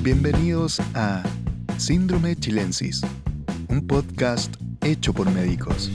Bienvenidos a Síndrome Chilensis, un podcast hecho por médicos.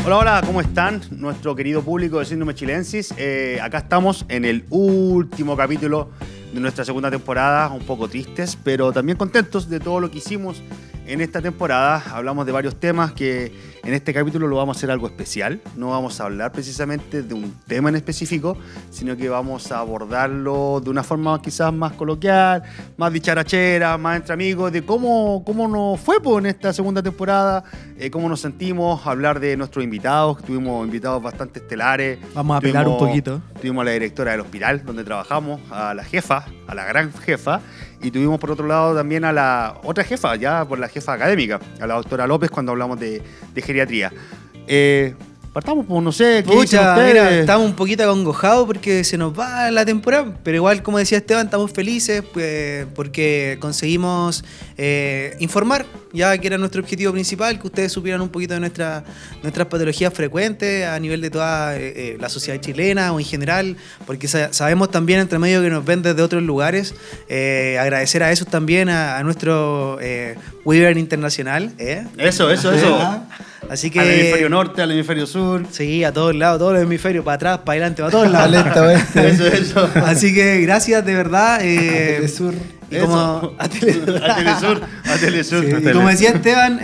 Hola, hola, ¿cómo están? Nuestro querido público de Síndrome Chilensis. Acá estamos en el último capítulo de nuestra segunda temporada, un poco tristes, pero también contentos de todo lo que hicimos en esta temporada. Hablamos de varios temas que en este capítulo lo vamos a hacer algo especial. No vamos a hablar precisamente de un tema en específico, sino que vamos a abordarlo de una forma quizás más coloquial, más dicharachera, más entre amigos, de cómo nos fue en esta segunda temporada, cómo nos sentimos, hablar de nuestros invitados. Tuvimos invitados bastante estelares. Vamos a apelar un poquito. Tuvimos a la directora del hospital donde trabajamos, a la jefa, a la gran jefa, y tuvimos por otro lado también a la otra jefa, ya por la jefa académica, a la doctora López, cuando hablamos de geriatría. Partamos, pues no sé, ¿qué dicen ustedes? Mira, estamos un poquito acongojados porque se nos va la temporada, pero igual, como decía Esteban, estamos felices porque conseguimos informar, ya que era nuestro objetivo principal, que ustedes supieran un poquito de nuestras patologías frecuentes a nivel de toda la sociedad chilena o en general, porque sabemos también entre medio que nos ven desde otros lugares. Agradecer a esos también, a nuestro Weaver Internacional. Eso. Así que, al hemisferio norte, al hemisferrio sur. Sí, a todos lados, todos los hemisferios, para atrás, para adelante, para todos lados. Eso. Así que gracias de verdad. A Telesur. Y como, a Telesur. Sí, y como decía Esteban,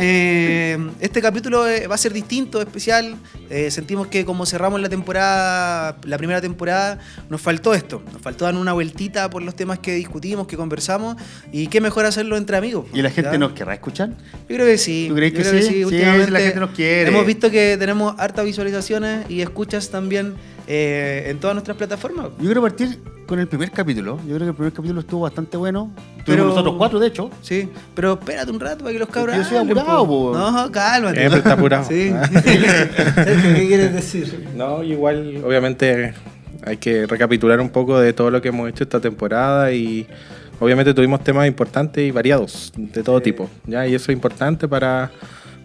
este capítulo va a ser distinto, especial. Sentimos que como cerramos la primera temporada, nos faltó esto. Nos faltó dar una vueltita por los temas que discutimos, que conversamos. Y qué mejor hacerlo entre amigos. ¿Y la gente ¿ya? ¿Nos querrá escuchar? Yo creo que sí. ¿Tú crees que sí? Sí, últimamente la gente nos quiere. Hemos visto que tenemos hartas visualizaciones y escuchas también en todas nuestras plataformas. Yo quiero partir con el primer capítulo. Yo creo que el primer capítulo estuvo bastante bueno. Pero Tuvimos nosotros 4, de hecho. Sí, pero espérate un rato para que los cabros Yo soy hablen, apurado, po. po. No, cálmate. Siempre está apurado. Sí. ¿Qué quieres decir? No, igual, obviamente, hay que recapitular un poco de todo lo que hemos hecho esta temporada y obviamente tuvimos temas importantes y variados de todo tipo, ¿ya? Y eso es importante para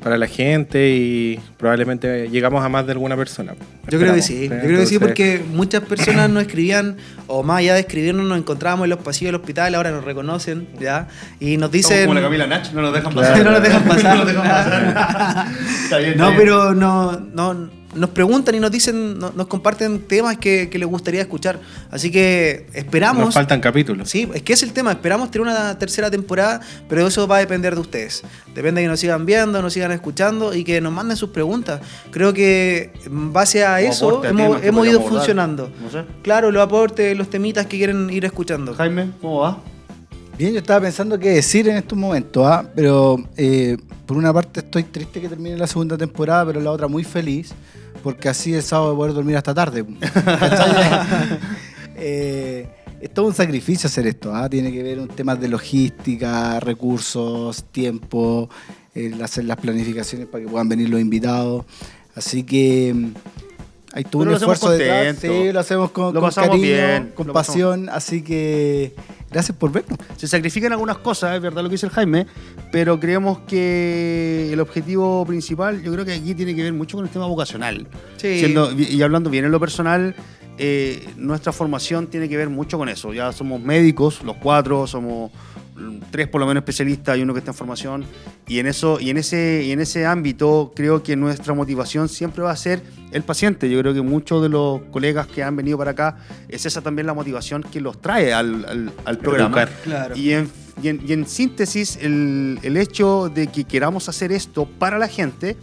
la gente y probablemente llegamos a más de alguna persona. Yo creo que sí, porque muchas personas nos escribían, o más allá de escribirnos, nos encontrábamos en los pasillos del hospital, ahora nos reconocen, ¿ya? Y nos dicen... Como la Camila Nach, no nos dejan pasar. pasar. No nos dejan pasar. No nos dejan pasar. Está bien. Pero nos preguntan y nos dicen, nos comparten temas que les gustaría escuchar. Así que esperamos... Nos faltan capítulos. Sí, es que es el tema. Esperamos tener una tercera temporada, pero eso va a depender de ustedes. Depende de que nos sigan viendo, nos sigan escuchando y que nos manden sus preguntas. Creo que en base a eso hemos ido funcionando. No sé. Claro, los aportes, los temitas que quieren ir escuchando. Jaime, ¿cómo va? Bien, yo estaba pensando qué decir en estos momentos, pero por una parte estoy triste que termine la segunda temporada, pero la otra muy feliz, porque así el sábado voy a poder dormir hasta tarde. Es todo un sacrificio hacer esto, tiene que ver con temas de logística, recursos, tiempo, hacer las planificaciones para que puedan venir los invitados, así que hay todo un esfuerzo detrás. Sí, lo hacemos con cariño, bien, con pasión, así que gracias por vernos. Se sacrifican algunas cosas, es verdad lo que dice el Jaime, pero creemos que el objetivo principal, yo creo que aquí tiene que ver mucho con el tema vocacional. Sí. Y hablando bien en lo personal, nuestra formación tiene que ver mucho con eso. Ya somos médicos, los 4, somos 3 por lo menos especialistas y uno que está en formación, y en ese ámbito creo que nuestra motivación siempre va a ser el paciente. Yo creo que muchos de los colegas que han venido para acá, es esa también la motivación que los trae al programa. Claro. Y en síntesis, el hecho de que queramos hacer esto para la gente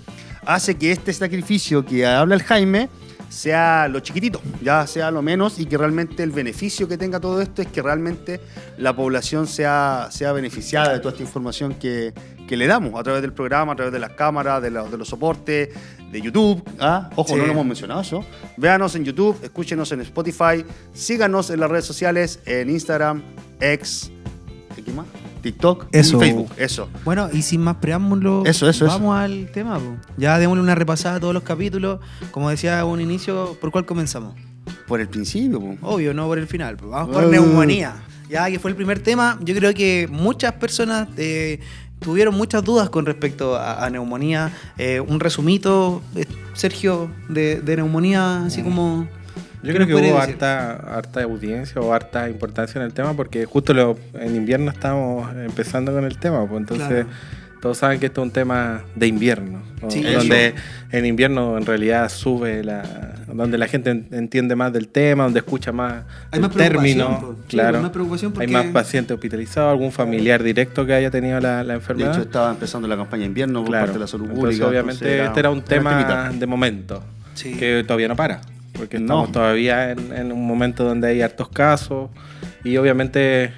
hace que este sacrificio que habla el Jaime sea lo chiquitito, ya sea lo menos, y que realmente el beneficio que tenga todo esto es que realmente la población sea beneficiada de toda esta información que le damos a través del programa, a través de las cámaras, de los soportes, de YouTube. Ojo, Sí. no lo hemos mencionado eso. Véanos en YouTube, escúchenos en Spotify, síganos en las redes sociales, en Instagram, X, ¿qué más? TikTok Eso. y Facebook. Eso. Bueno, y sin más preámbulos, Eso. vamos al tema. Po. Ya démosle una repasada a todos los capítulos. Como decía un inicio, ¿por cuál comenzamos? Por el principio, po. Obvio, no por el final. Po. Vamos por neumonía. Ya que fue el primer tema, yo creo que muchas personas tuvieron muchas dudas con respecto a neumonía. Un resumito, Sergio, de neumonía, así como Yo creo que hubo harta audiencia o harta importancia en el tema porque justo en invierno estamos empezando con el tema, pues entonces claro. Todos saben que esto es un tema de invierno, ¿no? Sí, donde en invierno en realidad sube donde la gente entiende más del tema, donde escucha más el término, claro. Hay más preocupación porque hay más pacientes hospitalizados, algún familiar directo que haya tenido la enfermedad. De hecho, estaba empezando la campaña de invierno por parte de la salud pública. Entonces, obviamente este era un tema de momento, que todavía no para, porque estamos todavía en un momento donde hay hartos casos. Y obviamente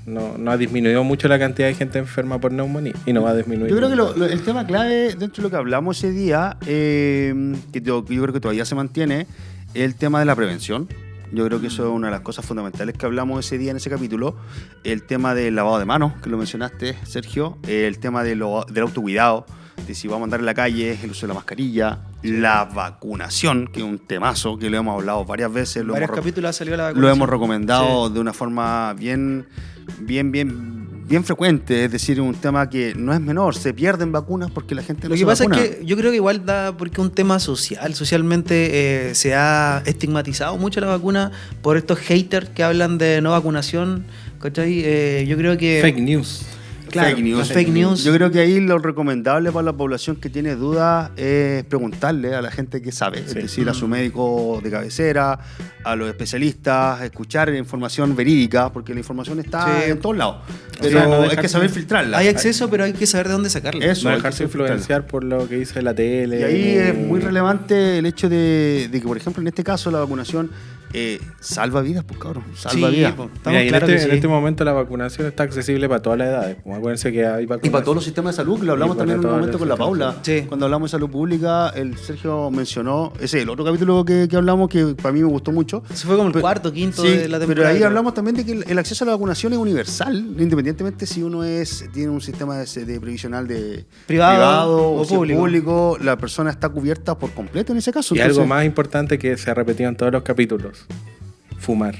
no ha disminuido mucho la cantidad de gente enferma por neumonía y no va a disminuir. Yo creo que el tema clave dentro de lo que hablamos ese día, que yo creo que todavía se mantiene, es el tema de la prevención. Yo creo que eso es una de las cosas fundamentales que hablamos ese día en ese capítulo. El tema del lavado de manos, que lo mencionaste, Sergio. El tema del autocuidado, de si vamos a andar en la calle, el uso de la mascarilla. La vacunación, que es un temazo, que lo hemos hablado varias veces. Varios capítulos ha salido la vacunación. Lo hemos recomendado de una forma bien frecuente. Es decir, un tema que no es menor. Se pierden vacunas porque la gente no se vacuna. Lo que pasa es que yo creo que igual da porque es un tema social. Socialmente se ha estigmatizado mucho la vacuna por estos haters que hablan de no vacunación. ¿Cachai? Yo creo que... Fake news. Claro, fake news. Yo creo que ahí lo recomendable para la población que tiene dudas es preguntarle a la gente que sabe, es decir, a su médico de cabecera, a los especialistas, escuchar información verídica, porque la información está en todos lados. Pero hay que saber filtrarla. Hay acceso, pero hay que saber de dónde sacarla. Eso, no dejarse influenciar por lo que dice la tele. Y ahí es muy relevante el hecho de que, por ejemplo, en este caso la vacunación salva vidas, pues cabrón, salva vidas. Mira, claro en este momento la vacunación está accesible para todas las edades. Acuérdense que hay vacunas. Y para todos los sistemas de salud, que lo hablamos también en un momento con la Paula. Sí. Cuando hablamos de salud pública, el Sergio mencionó, ese es el otro capítulo que hablamos que para mí me gustó mucho. Se fue como el cuarto, quinto de la temporada. Pero ahí hablamos también de que el acceso a la vacunación es universal, independientemente si uno tiene un sistema de previsional de privado o público, la persona está cubierta por completo en ese caso. Y entonces, algo más importante que se ha repetido en todos los capítulos: fumar.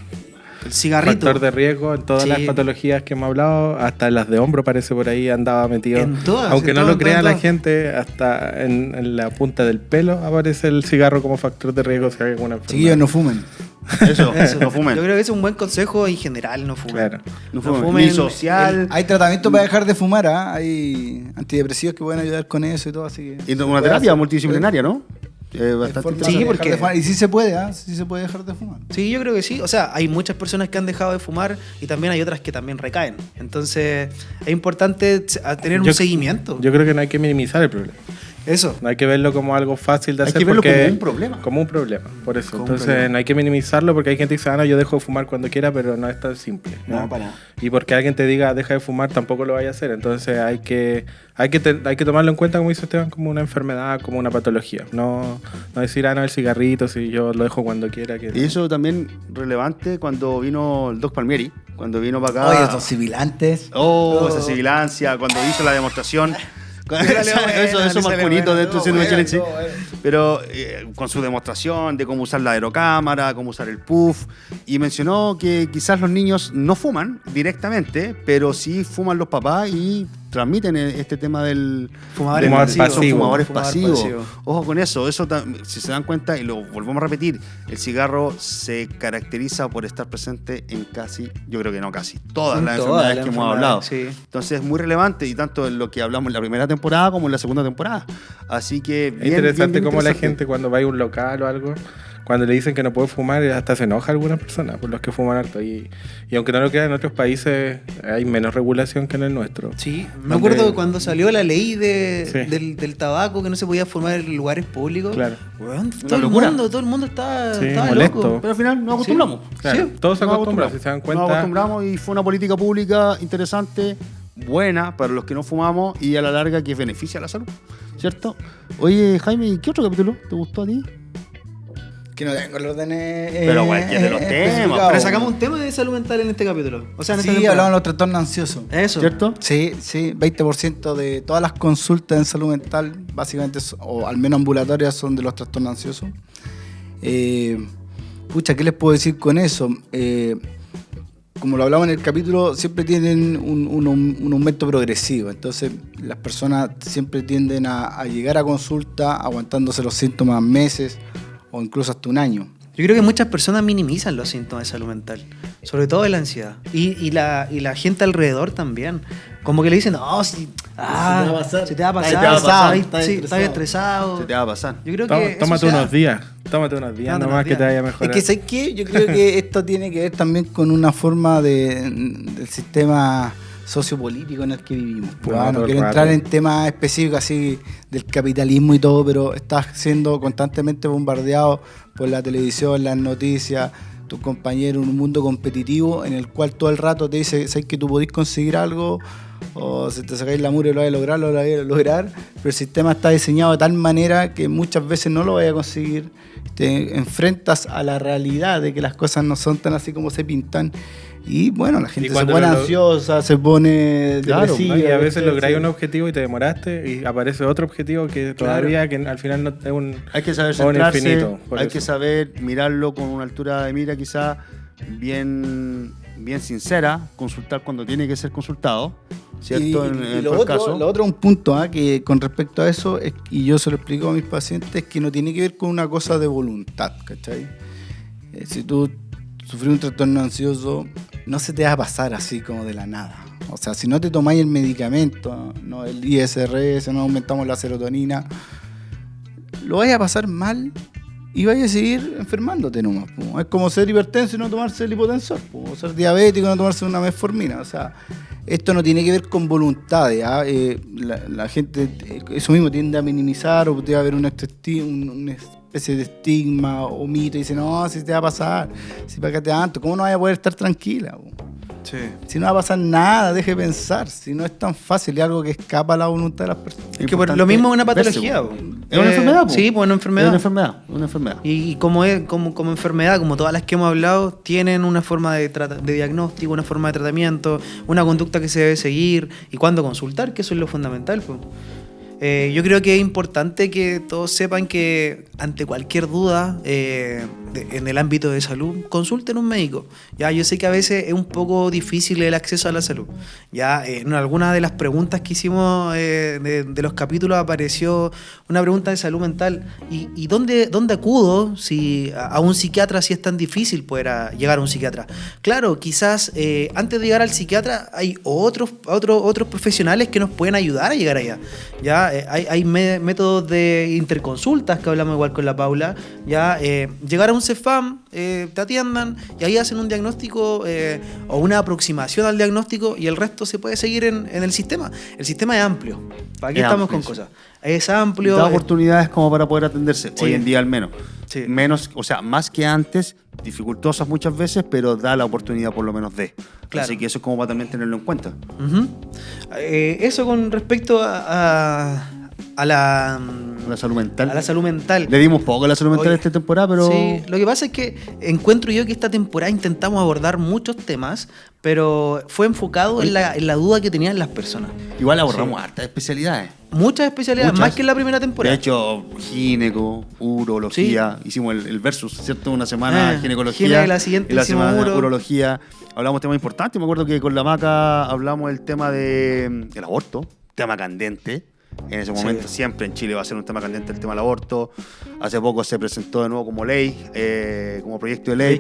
El cigarrito. Factor de riesgo en todas las patologías que hemos hablado, hasta las de hombro parece por ahí andaba metido. En todas. Aunque no lo crea la gente, hasta en la punta del pelo aparece el cigarro como factor de riesgo si hay alguna enfermedad. Chiquillos, no fumen. Eso, no fumen. Yo creo que ese es un buen consejo en general, no fumen. Claro. No fumen. Ni social. Hay tratamiento para dejar de fumar, hay antidepresivos que pueden ayudar con eso y todo, así que... Y una terapia multidisciplinaria, ¿no? Bastante sí, porque y sí se puede, sí se puede dejar de fumar. Sí, yo creo que sí. O sea, hay muchas personas que han dejado de fumar y también hay otras que también recaen. Entonces, es importante tener un seguimiento. Yo creo que no hay que minimizar el problema. Eso. No hay que verlo como algo fácil de hacer. Hay que verlo como un problema. Como un problema, por eso. Entonces no hay que minimizarlo porque hay gente que dice, no, yo dejo de fumar cuando quiera, pero no es tan simple. No, para nada. Y porque alguien te diga, deja de fumar, tampoco lo vaya a hacer. Entonces hay que tomarlo en cuenta, como dice Esteban, como una enfermedad, como una patología. No decir, no, el cigarrito, si yo lo dejo cuando quiera. Y eso también relevante cuando vino el Doc Palmieri, cuando vino para acá. Oye, esos sibilantes. Esa sibilancia, cuando hizo la demostración. Eso más bonito de esto siendo chilense. Pero con su demostración de cómo usar la aerocámara, cómo usar el puff, y mencionó que quizás los niños no fuman directamente, pero sí fuman los papás y transmiten este tema del fumadores pasivos. Ojo con eso, si se dan cuenta, y lo volvemos a repetir, el cigarro se caracteriza por estar presente en todas las enfermedades que hemos hablado. Sí. Entonces es muy relevante, y tanto en lo que hablamos en la primera temporada como en la segunda temporada. Así que es interesante cómo la gente cuando va a un local o algo, cuando le dicen que no puede fumar, hasta se enoja algunas personas por los que fuman harto. Y aunque no lo crean, en otros países hay menos regulación que en el nuestro. Sí, me acuerdo cuando salió la ley del tabaco, que no se podía fumar en lugares públicos. Claro. Bueno, todo el mundo estaba molesto. loco. Pero al final nos acostumbramos. Claro, todos se acostumbran, si se dan cuenta. Nos acostumbramos y fue una política pública interesante, buena para los que no fumamos y a la larga que beneficia a la salud, ¿cierto? Oye, Jaime, ¿qué otro capítulo te gustó a ti? Que no tengo el orden. Pero cualquier de los temas. Pero sacamos un tema de salud mental en este capítulo. O sea, sí, hablamos de los trastornos ansiosos. Eso. ¿Cierto? Sí, 20% de todas las consultas en salud mental, básicamente, o al menos ambulatorias, son de los trastornos ansiosos. ¿Qué les puedo decir con eso? Como lo hablamos en el capítulo, siempre tienen un aumento progresivo. Entonces, las personas siempre tienden a llegar a consulta aguantándose los síntomas meses o incluso hasta un año. Yo creo que muchas personas minimizan los síntomas de salud mental, sobre todo de la ansiedad. Y la gente alrededor también. Como que le dicen, no, si, se te va a pasar, estás estresado. Se te va a pasar. Yo creo que Tómate unos días nomás que te vaya a mejorar. Es que, ¿sabes qué? Yo creo que esto tiene que ver también con una forma del sistema sociopolítico en el que vivimos. No quiero entrar en temas específicos así del capitalismo y todo, pero estás siendo constantemente bombardeado por la televisión, las noticias, tus compañeros, un mundo competitivo en el cual todo el rato te dice, ¿sabes que tú podés conseguir algo? O si te sacáis la mugre lo vais a lograr, pero el sistema está diseñado de tal manera que muchas veces no lo vais a conseguir. Te enfrentas a la realidad de que las cosas no son tan así como se pintan. Y bueno, la gente se pone ansiosa, se pone depresiva. Y a veces lográis un objetivo y te demoraste y aparece otro objetivo que todavía que al final no es un hay que saber centrarse, infinito, hay que saber mirarlo con una altura de mira quizá bien sincera, consultar cuando tiene que ser consultado, ¿cierto? Y lo otro, un punto que con respecto a eso, y yo se lo explico a mis pacientes, es que no tiene que ver con una cosa de voluntad, ¿cachai? Si tú sufrir un trastorno ansioso, no se te va a pasar así como de la nada. O sea, si no te tomáis el medicamento, no el ISRS, no aumentamos la serotonina, lo vais a pasar mal y vais a seguir enfermándote nomás. Es como ser hipertenso y no tomarse el hipotensor, o ser diabético y no tomarse una metformina. O sea, esto no tiene que ver con voluntades. La gente, eso mismo, tiende a minimizar o puede haber una especie de estigma o mito y dice, no, si te va a pasar, si para qué tanto, ¿cómo no vas a poder estar tranquila? Sí. Si no va a pasar nada, deje de pensar, si no es tan fácil, es algo que escapa a la voluntad de las personas. Es que lo mismo es una patología. Es una enfermedad. Sí, pues una enfermedad. Es una enfermedad. Y como enfermedad, como todas las que hemos hablado, tienen una forma de diagnóstico, una forma de tratamiento, una conducta que se debe seguir y cuándo consultar, que eso es lo fundamental, pues. Yo creo que es importante que todos sepan que ante cualquier duda en el ámbito de salud, consulten a un médico. Ya, yo sé que a veces es un poco difícil el acceso a la salud. Ya, en algunas de las preguntas que hicimos de los capítulos apareció una pregunta de salud mental. ¿Y dónde acudo a un psiquiatra si es tan difícil poder llegar a un psiquiatra? Claro, quizás antes de llegar al psiquiatra hay otros profesionales que nos pueden ayudar a llegar allá. Ya, hay métodos de interconsultas que hablamos igual con la Paula. Ya, llegar a un CEFAM, te atiendan y ahí hacen un diagnóstico o una aproximación al diagnóstico y el resto se puede seguir en el sistema. El sistema es amplio. ¿Para qué estamos con cosas? Es amplio. Da oportunidades como para poder atenderse, sí. Hoy en día al menos. Sí. Menos, o sea, más que antes, dificultosas muchas veces, pero da la oportunidad por lo menos de. Claro. Así que eso es como para también tenerlo en cuenta. Uh-huh. Eso con respecto a la salud mental. A la salud mental. Le dimos poco a la salud mental esta temporada, pero... Sí, lo que pasa es que encuentro yo que esta temporada intentamos abordar muchos temas, pero fue enfocado en la duda que tenían las personas. Igual abordamos hartas especialidades. Muchas especialidades, más que en la primera temporada. De hecho, gineco, urología, sí. Hicimos el versus, ¿cierto? Una semana ginecología, la siguiente y la semana uro. Urología. Hablamos temas importantes. Me acuerdo que con la Maca hablamos del tema del aborto, tema candente. En ese momento siempre en Chile va a ser un tema candente el tema del aborto. Hace poco se presentó de nuevo como ley, como proyecto de ley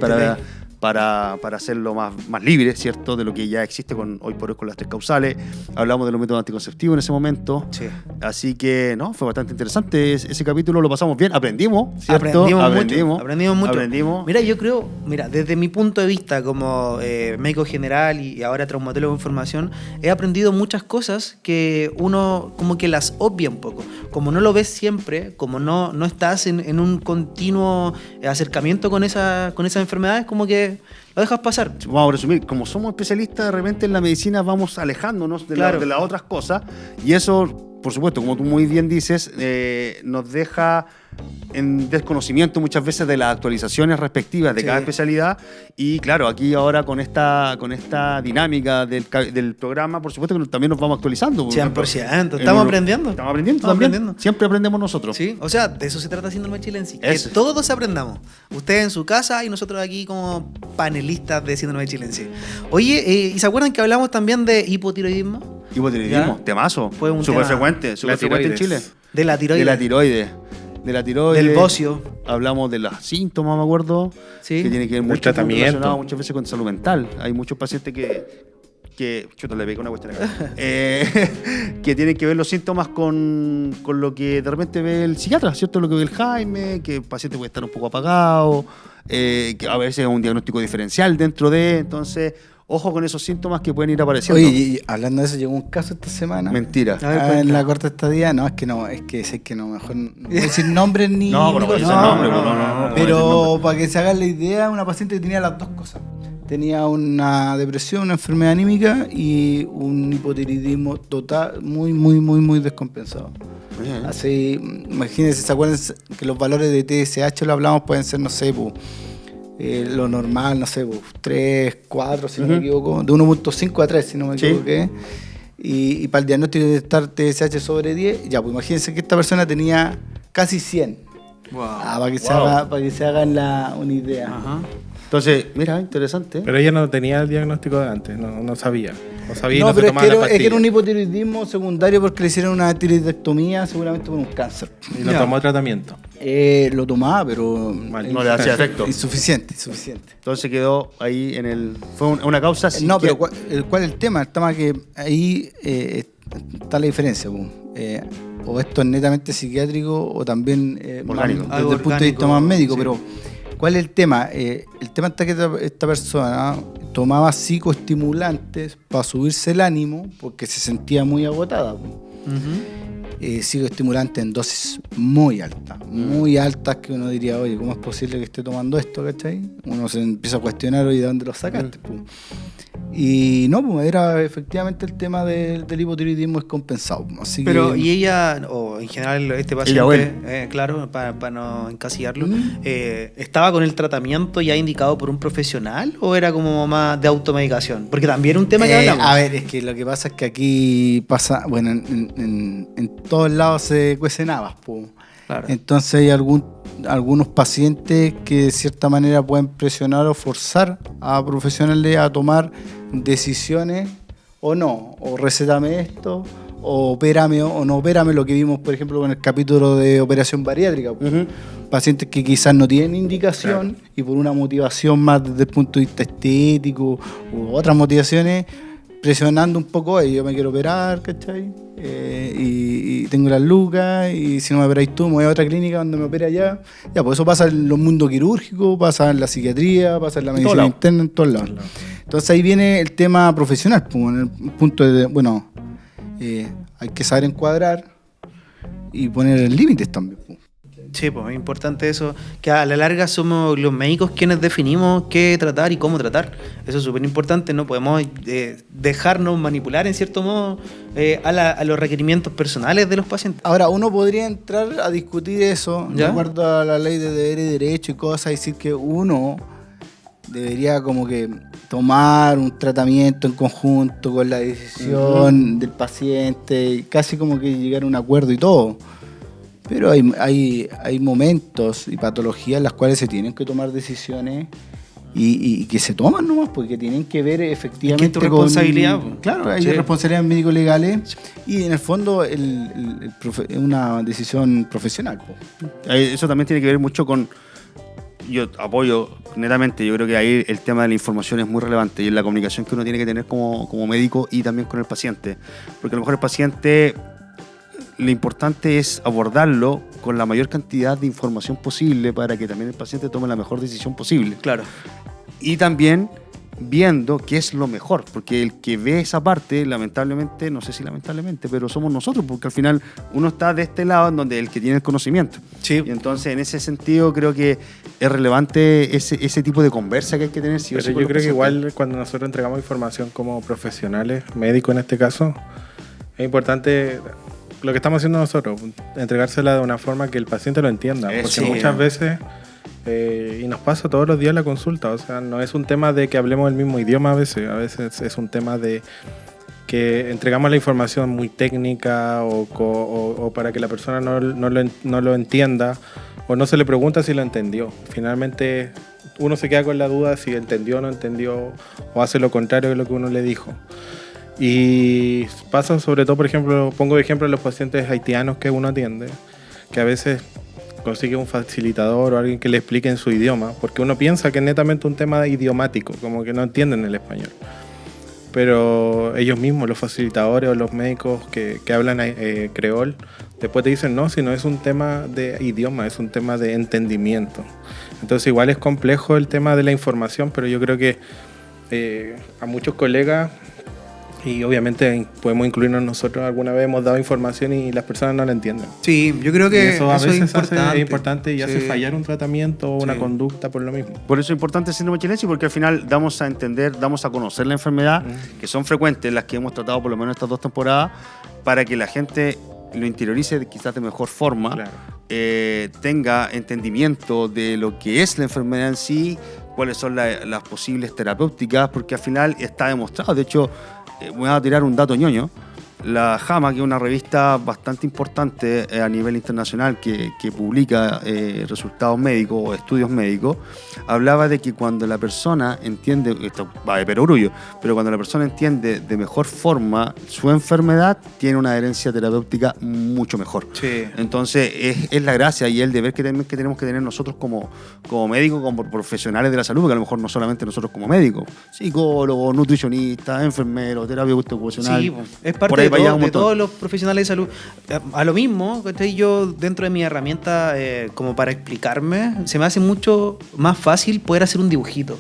para hacerlo más libre, ¿cierto? De lo que ya existe hoy por hoy con las 3 causales. Hablamos de los métodos anticonceptivos en ese momento. Sí. Así que, fue bastante interesante ese capítulo, lo pasamos bien, aprendimos, ¿cierto? Aprendimos mucho. Mira, yo creo, desde mi punto de vista como médico general y ahora traumatólogo en formación, he aprendido muchas cosas que uno como que las obvia un poco. Como no lo ves siempre, como no estás en un continuo acercamiento con esas enfermedades, como que lo dejas pasar. Vamos a resumir, como somos especialistas, de repente en la medicina vamos alejándonos de las otras cosas, y eso, por supuesto, como tú muy bien dices, nos deja en desconocimiento muchas veces de las actualizaciones respectivas de cada especialidad. Y claro, aquí ahora con esta dinámica del programa, por supuesto que también nos vamos actualizando. 100%, estamos aprendiendo. Estamos aprendiendo. Siempre aprendemos nosotros. Sí, o sea, de eso se trata Síndrome Chilensis. Que todos aprendamos. Ustedes en su casa y nosotros aquí como panelistas de Síndrome Chilensis. Oye, ¿y se acuerdan que hablamos también de hipotiroidismo? Hipotiroidismo, temazo. Fue un súper tema frecuente en Chile. De la tiroides. de la tiroides. Del bocio. Hablamos de los síntomas, me acuerdo. Sí. Que tiene que ver El mucho tratamiento. relacionado muchas veces con salud mental. Hay muchos pacientes que chuta, le pegué una cuestión acá. Que tienen que ver los síntomas con lo que de repente ve el psiquiatra, ¿cierto? Lo que ve el Jaime, que el paciente puede estar un poco apagado, que a veces es un diagnóstico diferencial dentro de. Entonces, ojo con esos síntomas que pueden ir apareciendo. Oye, y hablando de eso, llegó un caso esta semana. Mentira. A ver, En cuenta. la corta estadía, no, sé que no, mejor no voy a decir nombres ni. No, pero ni no voy a cosas. decir nombre, no, no, no. Pero para que se hagan la idea, una paciente que tenía las dos cosas. Tenía una depresión, una enfermedad anímica y un hipotiroidismo total, muy descompensado. Bien. Así, imagínense, ¿se acuerdan que los valores de TSH lo hablamos? Pueden ser, no sé, lo normal, no sé, 3, 4, si no me equivoco, de 1.5 a 3, si no me Sí. equivoqué. Y para el diagnóstico de estar TSH sobre 10, ya, pues imagínense que esta persona tenía casi 100. Wow. Para que, Wow. para que se hagan una idea. Ajá. Entonces, mira, interesante. Pero ella no tenía el diagnóstico de antes, no sabía. No sabía y No, no se pero tomaba la es que pastilla. era un hipotiroidismo secundario porque le hicieron una tiroidectomía, seguramente por un cáncer. Y no Ya. tomó tratamiento. Lo tomaba, pero Mal. No le hacía efecto. insuficiente. Entonces quedó ahí en el. Fue una causa. No, pero psiquiátrica. ¿cuál es el tema? El tema es que ahí está la diferencia. O esto es netamente psiquiátrico o también Orgánico. desde Algo el punto de vista orgánico, más médico. sí. Pero ¿cuál es el tema? El tema está que esta persona tomaba psicoestimulantes para subirse el ánimo porque se sentía muy agotada. Psicoestimulantes en dosis muy altas que uno diría, oye, ¿cómo es posible que esté tomando esto? ¿Cachai? Uno se empieza a cuestionar, oye, ¿de dónde lo sacaste? Y no, pues era efectivamente el tema del hipotiroidismo descompensado. Así Pero, que, y ella, o en general este Ella o él. paciente, claro, para no encasillarlo, ¿estaba con el tratamiento ya indicado por un profesional o era como más de automedicación? Porque también un tema que hablamos. a ver, es que lo que pasa es que aquí pasa, bueno, en todos lados se cuecen habas, po. Claro. Entonces hay algunos pacientes que de cierta manera pueden presionar o forzar a profesionales a tomar decisiones o no, o recétame esto, o opérame o no opérame, lo que vimos por ejemplo con el capítulo de operación bariátrica. Po. Pacientes que quizás no tienen indicación y por una motivación más desde el punto de vista estético u otras motivaciones, presionando un poco, yo me quiero operar, ¿cachai? Y tengo las lucas y si no me operáis tú me voy a otra clínica donde me opera ya. Ya, pues eso pasa en los mundos quirúrgicos, pasa en la psiquiatría, pasa en la medicina interna, en todos lados. Entonces ahí viene el tema profesional, pues, en el punto de, bueno, hay que saber encuadrar y poner límites también. Pues. Sí, pues es importante eso, que a la larga somos los médicos quienes definimos qué tratar y cómo tratar. Eso es súper importante, no podemos dejarnos manipular en cierto modo a los requerimientos personales de los pacientes. Ahora, uno podría entrar a discutir eso, ¿Ya? de acuerdo a la ley de deber y derecho y cosas, y decir que uno debería como que tomar un tratamiento en conjunto con la decisión del paciente, y casi como que llegar a un acuerdo y todo. Pero hay momentos y patologías en las cuales se tienen que tomar decisiones y que se toman nomás, porque tienen que ver efectivamente Es que es tu responsabilidad, po. Claro, hay Sí. responsabilidades médico-legales y en el fondo es una decisión profesional. Po. Eso también tiene que ver mucho con. Yo apoyo netamente, yo creo que ahí el tema de la información es muy relevante y en la comunicación que uno tiene que tener como médico y también con el paciente. Porque a lo mejor el paciente, lo importante es abordarlo con la mayor cantidad de información posible para que también el paciente tome la mejor decisión posible. Claro. Y también viendo qué es lo mejor, porque el que ve esa parte, lamentablemente, no sé si lamentablemente, pero somos nosotros, porque al final uno está de este lado en donde el que tiene el conocimiento. Sí. Y entonces, en ese sentido, creo que es relevante ese tipo de conversa que hay que tener. Sí o sí Pero con yo los creo que pacientes. igual cuando nosotros entregamos información como profesionales, médicos en este caso, es importante lo que estamos haciendo nosotros, entregársela de una forma que el paciente lo entienda. Porque Sí. muchas veces, y nos pasa todos los días en la consulta, o sea, no es un tema de que hablemos el mismo idioma a veces es un tema de que entregamos la información muy técnica o para que la persona no lo entienda o no se le pregunta si lo entendió. Finalmente uno se queda con la duda si entendió o no entendió o hace lo contrario de lo que uno le dijo. Y pasa sobre todo, por ejemplo, pongo de ejemplo a los pacientes haitianos que uno atiende, que a veces consigue un facilitador o alguien que le explique en su idioma, porque uno piensa que es netamente un tema idiomático, como que no entienden el español. Pero ellos mismos, los facilitadores o los médicos que hablan creol, después te dicen, no, si no es un tema de idioma, es un tema de entendimiento. Entonces igual es complejo el tema de la información, pero yo creo que a muchos colegas, y obviamente podemos incluirnos nosotros, alguna vez hemos dado información y las personas no la entienden. Sí, yo creo que y eso a veces es importante y hace fallar un tratamiento o una conducta por lo mismo. Por eso es importante el síndrome chilensis, porque al final damos a entender, damos a conocer la enfermedad, que son frecuentes, las que hemos tratado por lo menos estas 2 temporadas, para que la gente lo interiorice quizás de mejor forma, Claro. tenga entendimiento de lo que es la enfermedad en sí, cuáles son las posibles terapéuticas, porque al final está demostrado. De hecho, voy a tirar un dato ñoño. La JAMA, que es una revista bastante importante a nivel internacional que publica resultados médicos o estudios médicos, hablaba de que cuando la persona entiende, esto va de perogrullo, pero cuando la persona entiende de mejor forma su enfermedad, tiene una adherencia terapéutica mucho mejor. Sí. Entonces es la gracia y el deber que tenemos que tener nosotros como médicos, como profesionales de la salud, porque a lo mejor no solamente nosotros como médicos, psicólogos, nutricionistas, enfermeros, terapeuta ocupacional. Sí, es parte de todos los profesionales de salud. A lo mismo, ¿cachai? Yo dentro de mi herramienta, como para explicarme, se me hace mucho más fácil poder hacer un dibujito.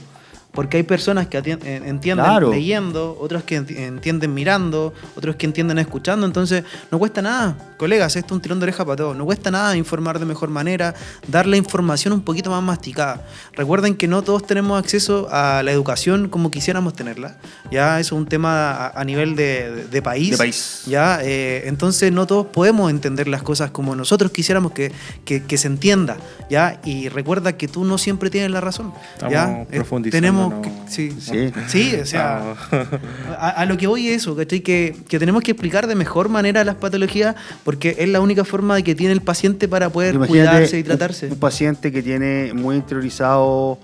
Porque hay personas que entienden leyendo, otros que entienden mirando, otros que entienden escuchando. Entonces, no cuesta nada, colegas, esto es un tirón de oreja para todos. No cuesta nada informar de mejor manera, dar la información un poquito más masticada. Recuerden que no todos tenemos acceso a la educación como quisiéramos tenerla. Ya eso es un tema a nivel de país. De país. Ya, entonces no todos podemos entender las cosas como nosotros quisiéramos que se entienda. ¿Ya? Y recuerda que tú no siempre tienes la razón. Estamos profundizando. Tenemos no. Sí, o sea, a lo que voy es eso, ¿cachai? Que tenemos que explicar de mejor manera las patologías porque es la única forma de que tiene el paciente para poder cuidarse y tratarse. Un paciente que tiene muy interiorizado, o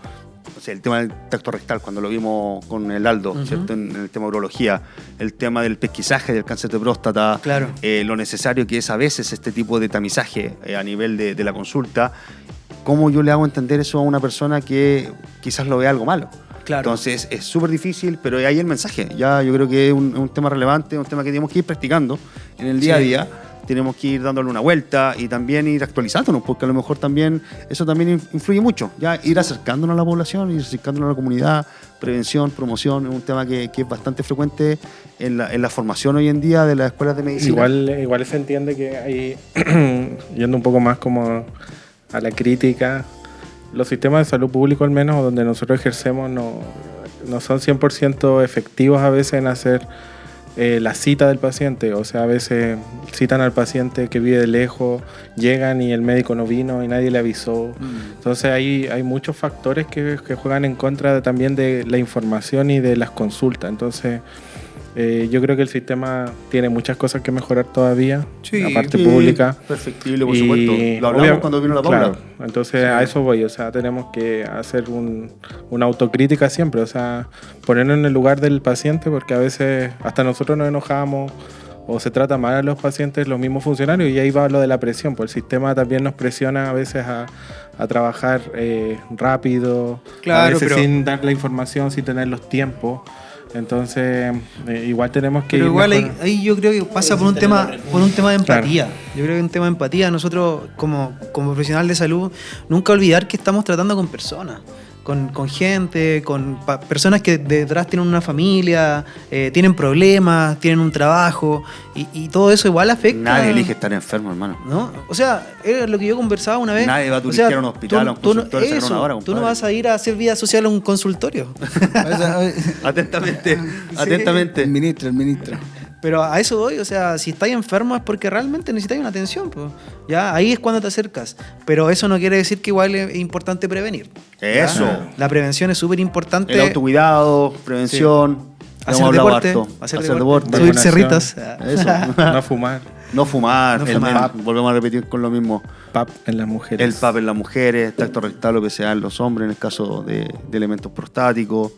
sea, el tema del tacto rectal, cuando lo vimos con el Aldo, ¿cierto? En el tema de urología, el tema del pesquisaje del cáncer de próstata, claro. Lo necesario que es a veces este tipo de tamizaje a nivel de la consulta. ¿Cómo yo le hago entender eso a una persona que quizás lo vea algo malo? Claro. Entonces es súper difícil, pero ahí el mensaje. Ya yo creo que es un tema relevante, un tema que tenemos que ir practicando en el día a día. Tenemos que ir dándole una vuelta y también ir actualizándonos, porque a lo mejor también eso también influye mucho. Ya ir acercándonos a la población, ir acercándonos a la comunidad, prevención, promoción, es un tema que es bastante frecuente en la formación hoy en día de las escuelas de medicina. Igual se entiende que hay, yendo un poco más como a la crítica, los sistemas de salud público al menos, donde nosotros ejercemos, no son 100% efectivos a veces en hacer la cita del paciente. O sea, a veces citan al paciente que vive de lejos, llegan y el médico no vino y nadie le avisó. Entonces hay muchos factores que juegan en contra también de la información y de las consultas. Entonces yo creo que el sistema tiene muchas cosas que mejorar todavía, la parte pública. Perfectible, por supuesto. Lo hablamos cuando vino la Paula. Claro, entonces a eso voy, o sea, tenemos que hacer una autocrítica siempre, o sea, ponernos en el lugar del paciente, porque a veces hasta nosotros nos enojamos o se trata mal a los pacientes, los mismos funcionarios, y ahí va lo de la presión, pues el sistema también nos presiona a veces a trabajar rápido, claro, a veces sin dar la información, sin tener los tiempos. Entonces, igual tenemos que... Pero igual ahí yo creo que pasa por un tema de empatía. Claro. Yo creo que un tema de empatía. Nosotros, como profesional de salud, nunca olvidar que estamos tratando con personas. Con gente, con personas que detrás tienen una familia, tienen problemas, tienen un trabajo, y todo eso igual afecta. Nadie elige estar enfermo, hermano. ¿No? O sea, era lo que yo conversaba una vez. Nadie va a turistear a un hospital, a un consultorio, a una hora, tú no vas a ir a hacer vida social a un consultorio. Atentamente. El ministro. Pero a eso voy, o sea, si estáis enfermo es porque realmente necesitáis una atención, pues. Ya, ahí es cuando te acercas. Pero eso no quiere decir que igual es importante prevenir. Eso. ¿Ya? La prevención es súper importante. El autocuidado, prevención. Hacer deporte, hacer deporte. Subir cerritos. Eso. No fumar. No fumar. Volvemos a repetir con lo mismo. PAP en las mujeres. El PAP en las mujeres, tacto rectal o PSA en los hombres, en el caso de elementos prostáticos.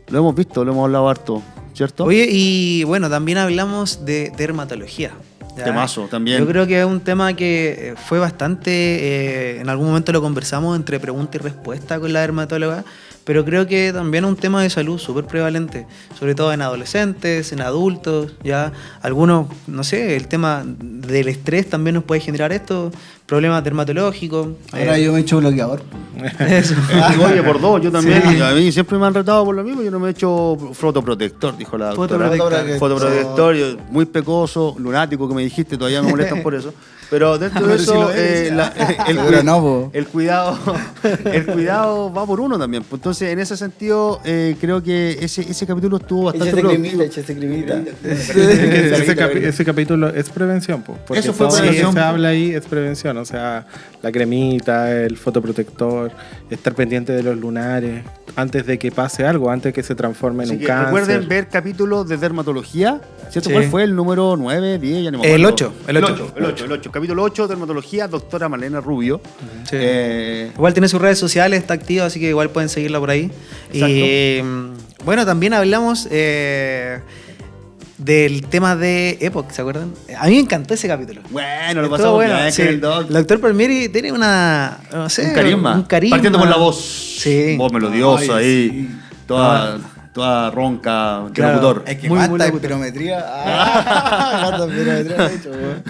Lo hemos visto, lo hemos hablado harto, ¿cierto? Oye, y bueno, también hablamos de dermatología. ¿ya? Temazo también. Yo creo que es un tema que fue bastante, en algún momento lo conversamos entre pregunta y respuesta con la dermatóloga, pero creo que también es un tema de salud súper prevalente, sobre todo en adolescentes, en adultos, ya algunos, no sé, el tema del estrés también nos puede generar esto, problemas dermatológicos. Ahora yo me he hecho bloqueador. Eso. Oye, por dos, yo también. Sí. A mí siempre me han retado por lo mismo. Yo no me he hecho fotoprotector, dijo la doctora. Fotoprotector. Fotoprotector, muy pecoso, lunático que me dijiste, todavía me molestan por eso. Pero dentro de Pero si eso, lo eres, el, no, po. el cuidado va por uno también. Pues entonces, en ese sentido, creo que ese capítulo estuvo bastante productivo. Échese cremita. Ese capítulo es prevención, po, porque Eso fue todo prevención, lo que se po. habla ahí es prevención, o sea, la cremita, el fotoprotector, estar pendiente de los lunares antes de que pase algo, antes de que se transforme en Así un que cáncer. recuerden ver capítulos de dermatología. ¿Cierto? Sí. ¿Cuál fue el número 9, 10? Ya no me El acuerdo. 8, el 8. Capítulo 8, dermatología, doctora Malena Rubio. Sí. Eh, Igual tiene sus redes sociales, está activa, así que igual pueden seguirla por ahí. Exacto. Y bueno, también hablamos del tema de Epoch, ¿se acuerdan? A mí me encantó ese capítulo. bueno, lo Estuvo pasamos bueno, bien sí. con el doc. El doctor Palmieri tiene una, no sé, Un carisma. Partiendo por la voz. Sí. Voz melodiosa Ay, ahí. sí. Toda ronca, de Claro. locutor. Es que Muy mata buena espirometría. Mata espirometría, de hecho, weón.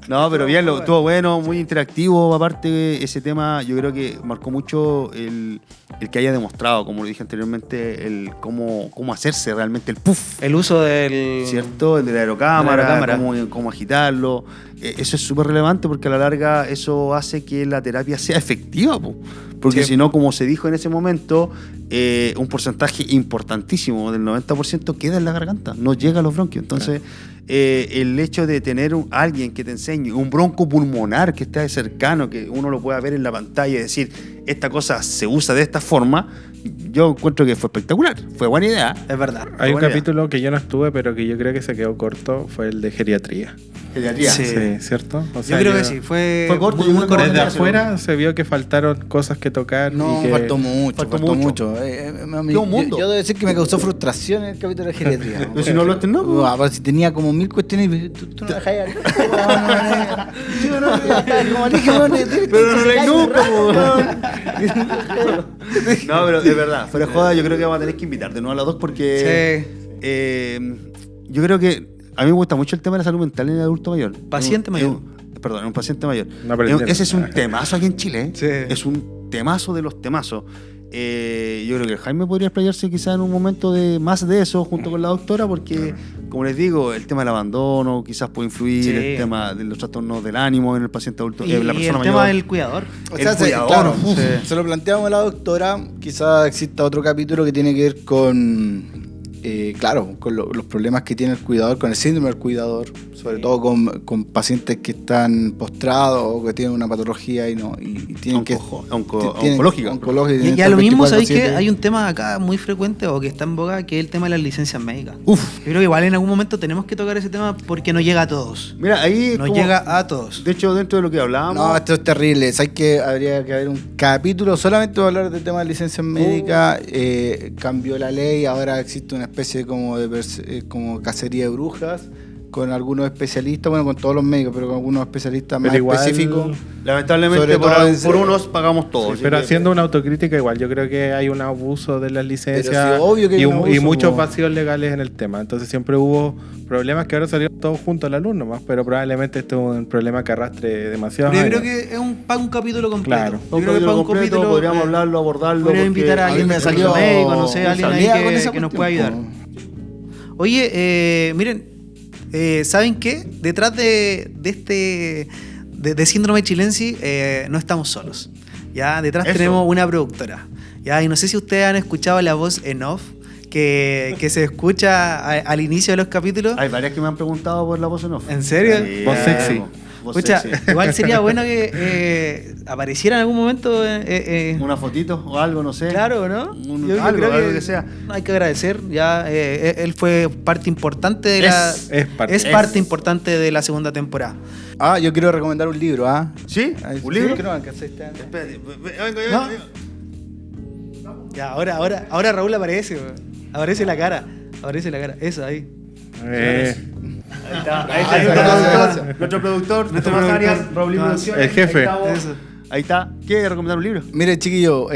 No, pero bien, estuvo bueno, muy interactivo. Aparte, ese tema yo creo que marcó mucho el que haya demostrado, como lo dije anteriormente, el cómo hacerse realmente el puff. El uso del... ¿Cierto? El de la aerocámara, De la aerocámara. Cómo agitarlo. Eso es súper relevante porque a la larga eso hace que la terapia sea efectiva, po. Porque Sí. si no, como se dijo en ese momento, un porcentaje importantísimo del 90% queda en la garganta, no llega a los bronquios. Entonces, el hecho de tener alguien que te enseñe, un bronco pulmonar que esté cercano, que uno lo pueda ver en la pantalla y decir, esta cosa se usa de esta forma, yo encuentro que fue espectacular, fue buena idea. Es verdad. Hay un buena capítulo que yo no estuve, pero que yo creo que se quedó corto, fue el de geriatría. Geriatría. Sí. Sí, ¿cierto? O Yo creo que sí, fue corto, muy, yo muy creo que corto. Desde Correcto. afuera se vio que faltaron cosas que tocar. No, y que... faltó mucho. Faltó Faltó mucho. mucho. Qué un mundo. Yo debo decir que me causó frustración el capítulo de geriatría. Pero si no lo estrenó, pues. Pero si tenía como 1000 cuestiones, tú no dejas ahí. Sí o no, como dije, bueno, Pero no leí nunca, No, pero es verdad, fuera de joda, yo creo que vamos a tener que invitar de nuevo a las dos porque yo creo que a mí me gusta mucho el tema de la salud mental en el adulto mayor. Paciente mayor. Perdón, en un paciente mayor. No aprendieron. Ese es un temazo aquí en Chile. ¿eh? Sí. Es un temazo de los temazos. Yo creo que el Jaime podría explayarse quizá en un momento de más de eso junto con la doctora porque, como les digo, el tema del abandono quizás puede influir, Sí. el tema de los trastornos del ánimo en el paciente adulto, Y la persona el mayor. tema del cuidador. O sea, El cuidador, claro, uf. se lo planteamos a la doctora. Quizás exista otro capítulo que tiene que ver con, con los problemas que tiene el cuidador, con el síndrome del cuidador, sobre todo con pacientes que están postrados o que tienen una patología y tienen que Oncológica. oncológica, Y a lo mismo, 24/7. ¿sabéis que hay un tema acá muy frecuente o que está en boga, que es el tema de las licencias médicas? Uf. Yo creo que igual en algún momento tenemos que tocar ese tema porque no llega a todos. Mira, ahí No como- llega a todos. De hecho, dentro de lo que hablábamos, No, esto es terrible. ¿Sabes que habría que haber un capítulo solamente para hablar del tema de licencias médicas? Cambió la ley, ahora existe una especie como de como cacería de brujas con algunos especialistas, bueno, con todos los médicos, pero con algunos especialistas Pero más igual- específicos. lamentablemente Sobre por, todo en- por unos pagamos todos. Sí, así pero que- haciendo una autocrítica igual, yo creo que hay un abuso de las licencias Pero sí, obvio que hay y, un abuso, y muchos po. vacíos legales en el tema. Entonces siempre hubo problemas que ahora salieron todos juntos a la luz nomás, pero probablemente este es un problema que arrastre demasiado. Pero yo creo que es para un capítulo completo. Claro. Yo creo que para un completo, capítulo podríamos hablarlo, abordarlo. podríamos porque invitar a a mí alguien me del salió servicio médico, no sé, alguien ahí salía con esa que nos pueda cuestión, ayudar. po. Oye, miren, ¿saben qué? Detrás de Síndrome Chilensis no estamos solos. Ya, detrás Eso. tenemos una productora. Ya, y no sé si ustedes han escuchado la voz en off que se escucha al inicio de los capítulos. Hay varias que me han preguntado por la voz en off. ¿En serio? Sí, Voz sexy. voz Escucha, sexy. igual sería bueno que apareciera en algún momento. Una fotito o algo, no sé. Claro, ¿no? Algo que sea. Hay que agradecer. Ya, él fue parte importante de Es parte importante de la segunda temporada. Ah, yo quiero recomendar un libro, ¿ah? ¿Sí? ¿Un libro? Que no alcancé este año. Espérate, No. Ya, ahora Raúl aparece, weón. Aparece la cara. Eso, ahí. Ahí está nuestro productor, Tomás Arias, Roble Producciones. El jefe. Ahí está. ¿Quiere recomendar un libro? Mire, chiquillo,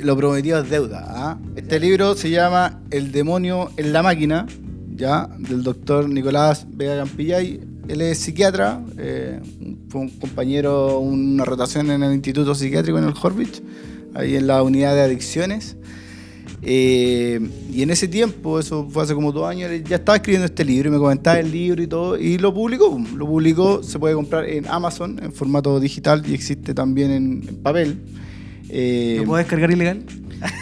lo prometido es deuda. ¿Ah? Este libro se llama El demonio en la máquina, ya, del doctor Nicolás Vega Campillay. Él es psiquiatra, fue un compañero, una rotación en el Instituto Psiquiátrico en el Horvich, ahí en la unidad de adicciones. Y en ese tiempo, eso fue hace como 2 años, él ya estaba escribiendo este libro y me comentaba el libro y todo, y lo publicó, se puede comprar en Amazon en formato digital y existe también en papel. ¿Lo puedo descargar ilegal?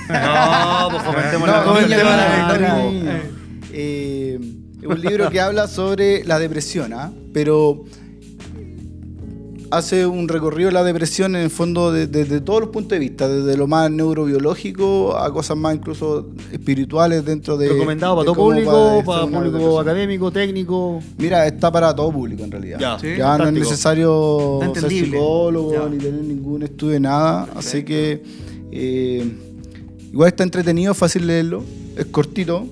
No, pues fomentemos la niña. Es un libro que habla sobre la depresión, pero hace un recorrido de la depresión en el fondo desde todos los puntos de vista, desde lo más neurobiológico a cosas más incluso espirituales dentro de... ¿Recomendado para todo público, para público académico, técnico? Mira, está para todo público en realidad. Ya, ¿sí? Ya no es necesario Está ser entendible. psicólogo Ya. ni tener ningún estudio de nada. Así que igual está entretenido, fácil leerlo, es cortito.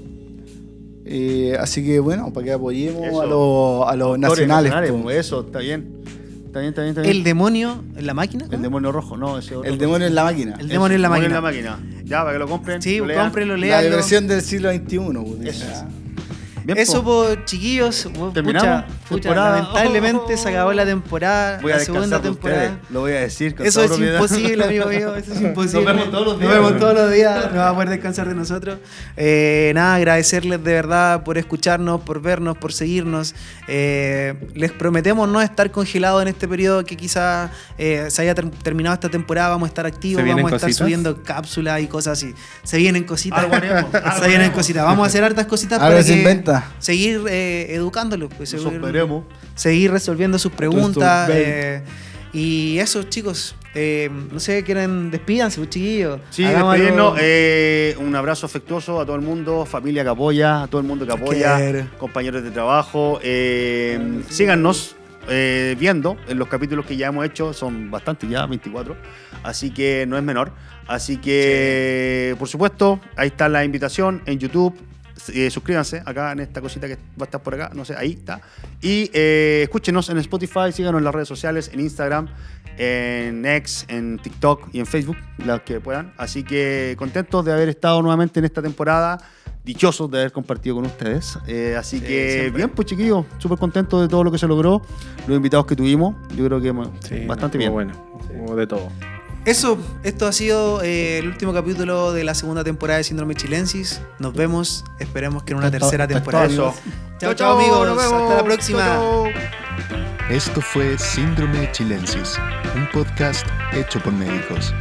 Así que bueno, para que apoyemos Eso. a los nacionales. Pues eso, está bien. Está bien. ¿El demonio en la máquina? El demonio rojo, no, ese otro. El demonio en la máquina. El demonio en la máquina. Ya, para que lo compren. Sí, lo lean. cómprenlo, La léanlo. depresión del siglo XXI. Pues, Eso. ya. Bien, Eso, po. chiquillos. ¿Terminamos? Pucha, Temporada. lamentablemente se acabó la temporada, Voy a la segunda descansar de temporada. ustedes, lo voy a decir con Eso toda es propiedad. imposible, amigo mío. Eso es imposible. Nos vemos todos los días. Nos vemos todos los días. No va a poder descansar de nosotros. Nada, agradecerles de verdad por escucharnos, por vernos, por seguirnos. Les prometemos no estar congelados en este periodo que quizás se haya terminado esta temporada. Vamos a estar activos, ¿Se vienen vamos a estar cositas? subiendo cápsulas y cosas así. Se vienen cositas. Algo haremos, Se algo vienen haremos. cositas. Vamos a hacer hartas cositas Algo para se que inventa. seguir educándolos. Pues, Eso esperemos. seguir resolviendo sus preguntas. Ven. Y eso, chicos. No sé, quieren despídanse, pues, chiquillos. Sí, Hagamos despedirnos. algo. Un abrazo afectuoso a todo el mundo, familia que apoya, a todo el mundo que apoya, Quiero. compañeros de trabajo. Síganos viendo en los capítulos que ya hemos hecho, son bastantes ya, 24, así que no es menor. Así que, por supuesto, ahí está la invitación en YouTube. Suscríbanse acá en esta cosita que va a estar por acá, no sé, ahí está. Y escúchenos en Spotify, síganos en las redes sociales, en Instagram, en X, en TikTok y en Facebook, las que puedan. Así que contentos de haber estado nuevamente en esta temporada, dichosos de haber compartido con ustedes. Así que siempre. bien, pues chiquillos, súper contentos de todo lo que se logró, los invitados que tuvimos, yo creo que bastante bien. Bueno, hubo de todo. Eso, esto ha sido el último capítulo de la segunda temporada de Síndrome Chilensis. Nos vemos, esperemos que en una tercera temporada. Eso. Chao, amigos. nos vemos. Hasta la próxima. Chao. Esto fue Síndrome Chilensis, un podcast hecho por médicos.